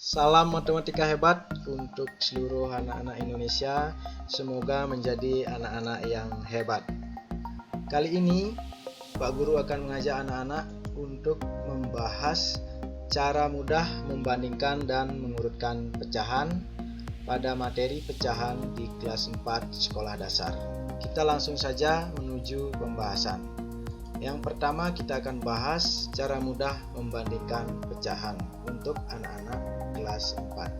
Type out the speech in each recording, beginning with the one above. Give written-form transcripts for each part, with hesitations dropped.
Salam matematika hebat untuk seluruh anak-anak Indonesia. Semoga menjadi anak-anak yang hebat. Kali ini Pak Guru akan mengajak anak-anak untuk membahas cara mudah membandingkan dan mengurutkan pecahan pada materi pecahan di kelas 4 sekolah dasar. Kita langsung saja menuju pembahasan. Yang pertama kita akan bahas cara mudah membandingkan pecahan untuk anak-anak kelas 4.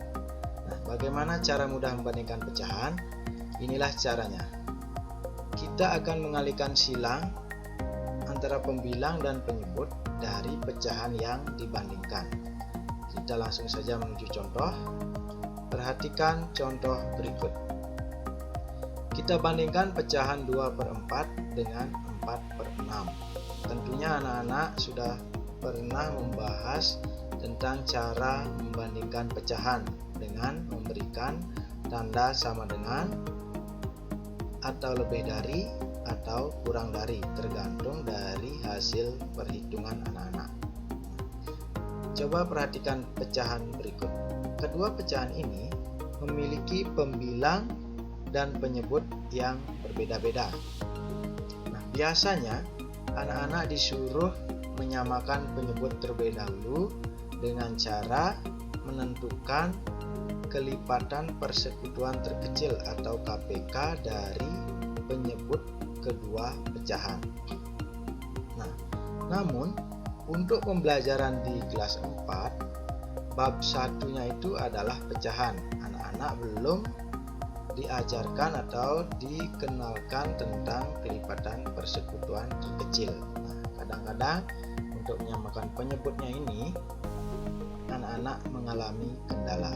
Nah, bagaimana cara mudah membandingkan pecahan? Inilah caranya. Kita akan mengalihkan silang antara pembilang dan penyebut dari pecahan yang dibandingkan. Kita langsung saja menuju contoh. Perhatikan contoh berikut. Kita bandingkan pecahan 2/4 dengan 4/6. Tentunya anak-anak sudah pernah membahas tentang cara membandingkan pecahan dengan memberikan tanda sama dengan atau lebih dari atau kurang dari, tergantung dari hasil perhitungan anak-anak. Coba perhatikan pecahan berikut. Kedua pecahan ini memiliki pembilang dan penyebut yang berbeda-beda. Nah, biasanya anak-anak disuruh menyamakan penyebut terlebih dahulu dengan cara menentukan kelipatan persekutuan terkecil atau KPK dari penyebut kedua pecahan. Nah, namun untuk pembelajaran di kelas 4, bab satunya itu adalah pecahan. Anak-anak belum diajarkan atau dikenalkan tentang kelipatan persekutuan terkecil. Nah, kadang-kadang untuk menyamakan penyebutnya ini anak-anak mengalami kendala.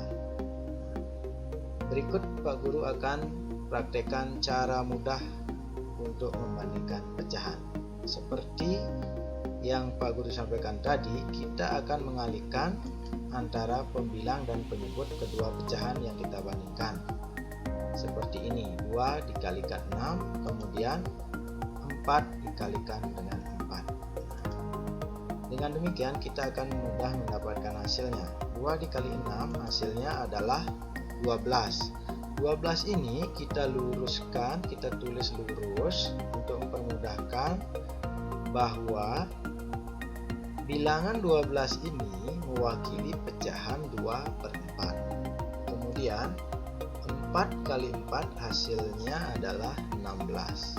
Berikut Pak Guru akan praktekkan cara mudah untuk membandingkan pecahan. Seperti yang Pak Guru sampaikan tadi, kita akan mengalihkan antara pembilang dan penyebut kedua pecahan yang kita bandingkan. Seperti ini, 2 dikalikan 6, kemudian 4 dikalikan dengan 4. Dengan demikian kita akan mudah mendapatkan hasilnya. 2 dikali 6 hasilnya adalah 12. 12 ini kita luruskan, kita tulis lurus untuk mempermudahkan bahwa bilangan 12 ini mewakili pecahan 2/4. Kemudian 4 kali 4 hasilnya adalah 16.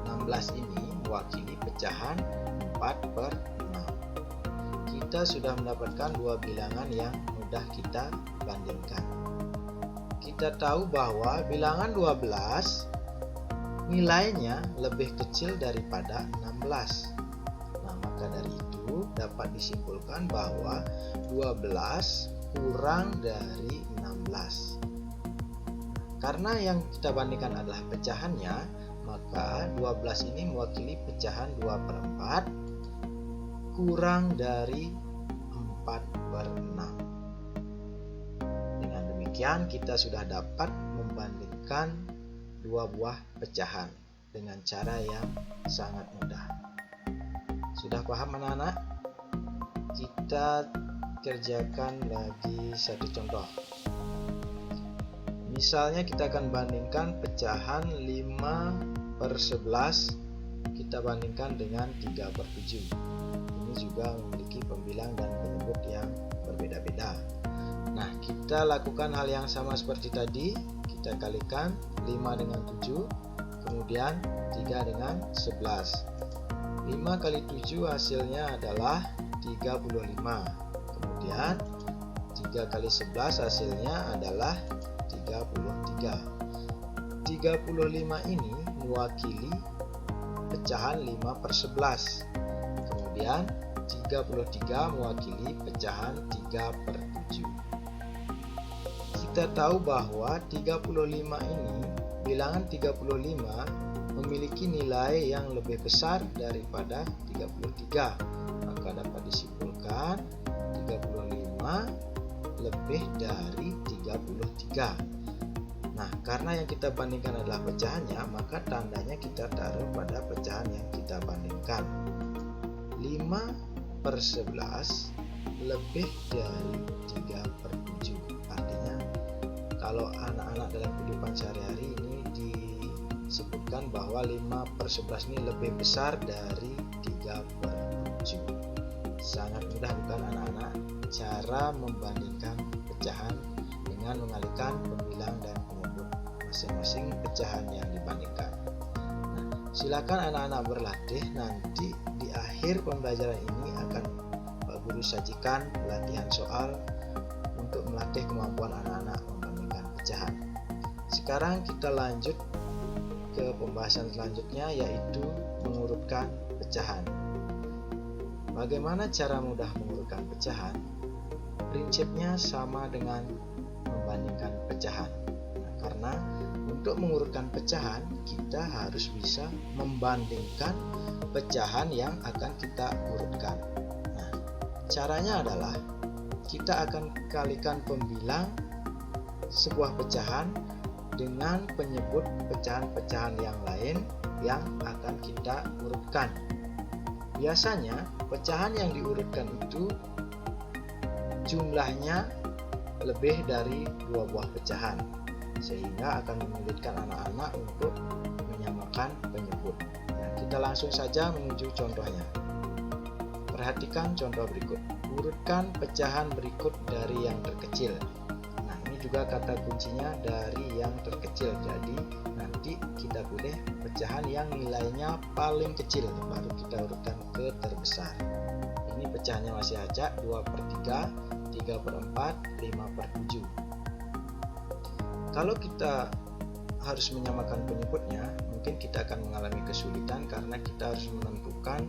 16 ini mewakili pecahan 4/6. Kita sudah mendapatkan dua bilangan yang mudah kita bandingkan. Kita tahu bahwa bilangan 12 nilainya lebih kecil daripada 16. Nah, maka dari itu dapat disimpulkan bahwa 12 kurang dari 16. Karena yang kita bandingkan adalah pecahannya, maka 12 ini mewakili pecahan 2/4 kurang dari 4/6. Dengan demikian kita sudah dapat membandingkan dua buah pecahan dengan cara yang sangat mudah. Sudah paham anak-anak? Kita kerjakan lagi satu contoh. Misalnya kita akan bandingkan pecahan 5/11 kita bandingkan dengan 3/7. Ini juga memiliki pembilang dan penyebut yang berbeda-beda. Nah, kita lakukan hal yang sama seperti tadi. Kita kalikan 5 dengan 7, kemudian 3 dengan 11. 5 kali 7 hasilnya adalah 35. Kemudian 3 kali 11 hasilnya adalah 33. 35 ini mewakili pecahan 5/11. Kemudian 33 mewakili pecahan 3/7. Kita tahu bahwa 35 ini, bilangan 35 memiliki nilai yang lebih besar daripada 33. Maka dapat disimpulkan 35 lebih dari 33. Nah, karena yang kita bandingkan adalah pecahannya, maka tandanya kita taruh pada pecahan yang kita bandingkan. 5/11 lebih dari 3/7. Artinya kalau anak-anak dalam kehidupan sehari-hari ini disebutkan bahwa 5/11 ini lebih besar dari 3/7. Sangat mudah bukan anak-anak cara membandingkan pecahan dengan mengalihkan pembilang dan penyebut masing-masing pecahan yang dibandingkan. Nah, silakan anak-anak berlatih. Nanti di akhir pembelajaran ini akan Pak Guru sajikan latihan soal untuk melatih kemampuan anak-anak membandingkan pecahan. Sekarang kita lanjut ke pembahasan selanjutnya, yaitu mengurutkan pecahan. Bagaimana cara mudah mengurutkan pecahan? Prinsipnya sama dengan membandingkan pecahan. Nah, karena untuk mengurutkan pecahan kita harus bisa membandingkan pecahan yang akan kita urutkan. Nah, caranya adalah kita akan kalikan pembilang sebuah pecahan dengan penyebut pecahan-pecahan yang lain yang akan kita urutkan. Biasanya pecahan yang diurutkan itu jumlahnya lebih dari 2 buah pecahan, sehingga akan menyulitkan anak-anak untuk menyamakan penyebut. Nah, kita langsung saja menuju contohnya. Perhatikan contoh berikut. Urutkan pecahan berikut dari yang terkecil. Nah, ini juga kata kuncinya dari yang terkecil. Jadi nanti kita pilih pecahan yang nilainya paling kecil, baru kita urutkan ke terbesar. Ini pecahannya masih acak, 2/3, 3/4, 5/7. Kalau kita harus menyamakan penyebutnya, mungkin kita akan mengalami kesulitan karena kita harus menentukan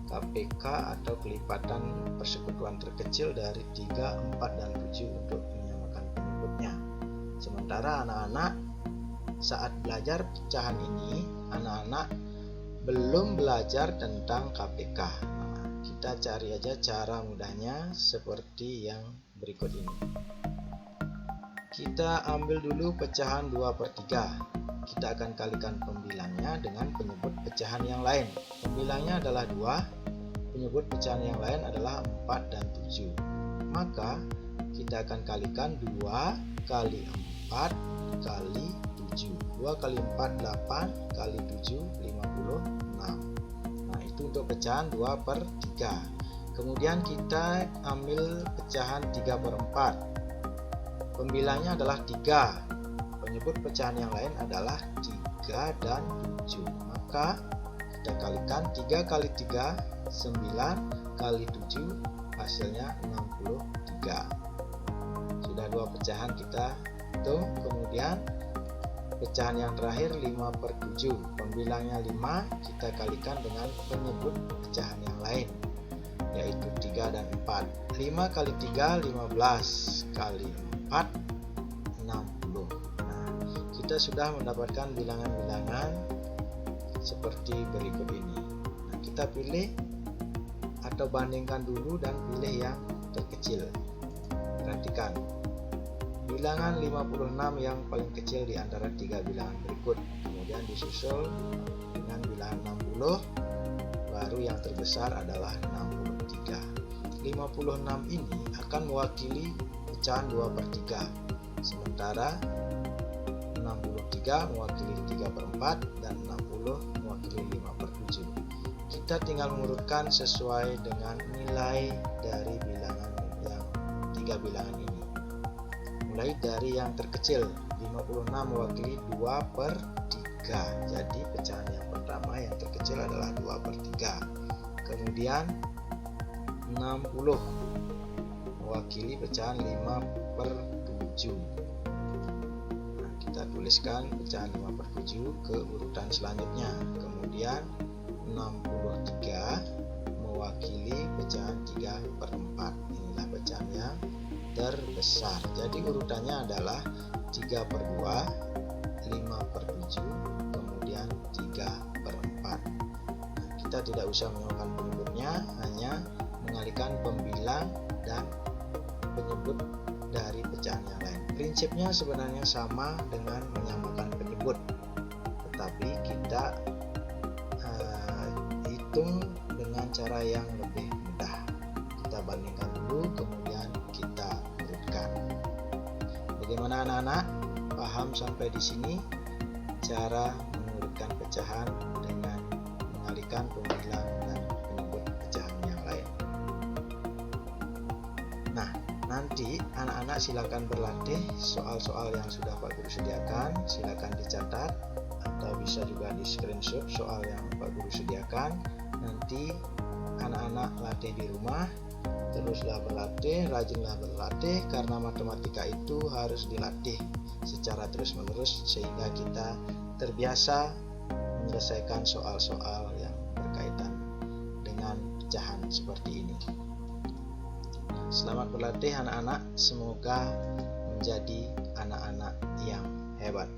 KPK atau kelipatan persekutuan terkecil dari 3, 4, dan 7 untuk menyamakan penyebutnya. Sementara anak-anak saat belajar pecahan ini, anak-anak belum belajar tentang KPK. Nah, kita cari aja cara mudahnya seperti yang berikut ini. Kita ambil dulu pecahan 2/3. Kita akan kalikan pembilangnya dengan penyebut pecahan yang lain. Pembilangnya adalah 2, penyebut pecahan yang lain adalah 4 dan 7. Maka kita akan kalikan 2 kali 4 kali 7. 2 kali 4, 8 kali 7, 56. Nah, itu untuk pecahan 2/3. Kemudian kita ambil pecahan 3/4. Pembilangnya adalah 3. Penyebut pecahan yang lain adalah 3 dan 7. Maka kita kalikan 3 kali 3, 9 kali 7, hasilnya 63. Sudah 2 pecahan kita hitung. Kemudian pecahan yang terakhir 5/7. Pembilangnya 5, kita kalikan dengan penyebut pecahan yang lain, yaitu 3 dan 4. 5 kali 3, 15 kali 4, 60. Nah, kita sudah mendapatkan bilangan-bilangan seperti berikut ini. Nah, kita pilih atau bandingkan dulu dan pilih yang terkecil. Perhatikan, bilangan 56 yang paling kecil di antara 3 bilangan berikut. Kemudian disusul dengan bilangan 60, baru yang terbesar adalah 63. 56 ini akan mewakili pecahan 2/3, sementara 63 mewakili 3/4 dan 60 mewakili 5/7. Kita tinggal mengurutkan sesuai dengan nilai dari bilangan yang 3 bilangan ini. Mulai dari yang terkecil, 56 mewakili 2/3. Jadi pecahan yang pertama yang terkecil adalah 2/3. Kemudian 60 mewakili pecahan 5/7. Nah, kita tuliskan pecahan 5/7 ke urutan selanjutnya. Kemudian 63 mewakili pecahan 3/4. Inilah pecahan yang terbesar. Jadi urutannya adalah 3/2, 5/7, kemudian 3/4. Nah, kita tidak usah menyamakan penyebutnya, hanya mengalihkan pembilang dan penyebut dari pecahan yang lain. Prinsipnya sebenarnya sama dengan menyamakan penyebut, tetapi kita hitung dengan cara yang lebih mudah. Kita kita bandingkan dulu, kemudian kita urutkan. Bagaimana anak-anak? Paham sampai di sini cara mengurutkan pecahan dengan mengalihkan pembilang dan penyebut pecahan yang lain. Nah, nanti anak-anak silakan berlatih soal-soal yang sudah Pak Guru sediakan, silakan dicatat atau bisa juga di screenshot soal yang Pak Guru sediakan. Nanti anak-anak latih di rumah, teruslah berlatih, rajinlah berlatih, karena matematika itu harus dilatih secara terus-menerus sehingga kita terbiasa menyelesaikan soal-soal yang berkaitan dengan pecahan seperti ini. Selamat berlatih anak-anak, semoga menjadi anak-anak yang hebat.